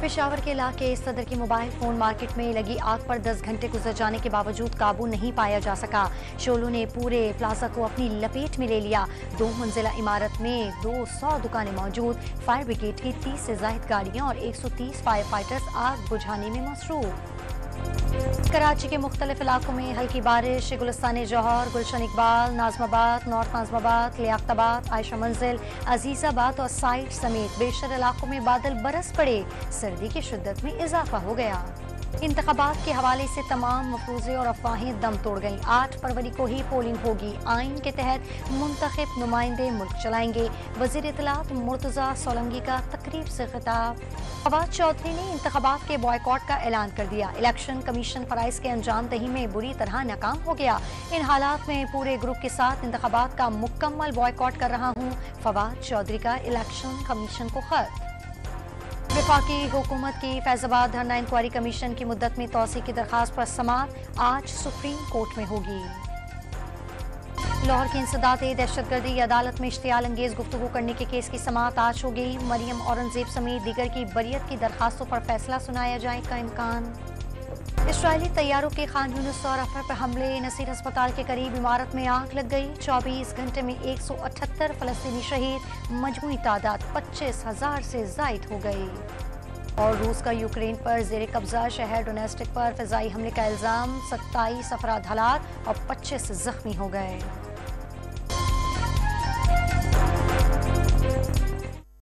पेशावर के इलाके सदर की मोबाइल फोन मार्केट में लगी आग पर 10 घंटे गुजर जाने के बावजूद काबू नहीं पाया जा सका। शोलों ने पूरे प्लाजा को अपनी लपेट में ले लिया। 2 मंजिला इमारत में 200 दुकानें मौजूद। फायर ब्रिगेड की 30 से ज्यादा गाड़ियां और 130 फायर फाइटर्स आग बुझाने में मसरूफ। कराची के मुख्तलिफ इलाकों में हल्की बारिश। गुलिस्तान जौहर, गुलशन इकबाल, नाजमाबाद, नॉर्थ नाजमाबाद, लियाकताबाद, आयशा मंजिल, अजीजाबाद और साइड समेत बेशतर इलाकों में बादल बरस पड़े। सर्दी की शिद्दत में इजाफा हो गया। इंतखाबात के हवाले से तमाम मफरूजे और अफवाहें दम तोड़ गईं। 8 फरवरी को ही पोलिंग होगी। आइन के तहत मुंतखब नुमाइंदे मुल्क चलाएंगे। वजीर इत्तलात मुर्तजा सोलंगी का तकरीब से खिताब। फवाद चौधरी ने इंतखाबात के बॉयकॉट का ऐलान कर दिया। इलेक्शन कमीशन फराइज के अंजाम दही में बुरी तरह नाकाम हो गया। इन हालात में पूरे ग्रुप के साथ इंतखाबात का मुकम्मल बॉयकॉट कर रहा हूँ। फवाद चौधरी का इलेक्शन कमीशन को खत। वफाकी हुकूमत की फैजाबाद धरना इंक्वायरी कमीशन की मुद्दत में तौसी की दरखास्त पर समाअत आज सुप्रीम कोर्ट में होगी। लाहौर की इंसदाद दहशतगर्दी अदालत में इश्तियाल अंगेज गुफ्तगू करने के केस की समाअत आज हो गई। मरियम औरंगजेब समेत दीगर की बरियत की दरखास्तों पर फैसला सुनाया जाए का इम्कान। इसराइली तैयारों के खान यूनिस और अफर पर हमले। नसीर अस्पताल के करीब इमारत में आग लग गई। 24 घंटे में 178 फलस्तीनी शहीद। मजमूई तादाद 25,000 से जायद हो गई। और रूस का यूक्रेन पर जेर कब्जा शहर डोनेस्टिक पर फिजाई हमले का इल्जाम। 27 अफराद हलाक और 25 जख्मी हो गए।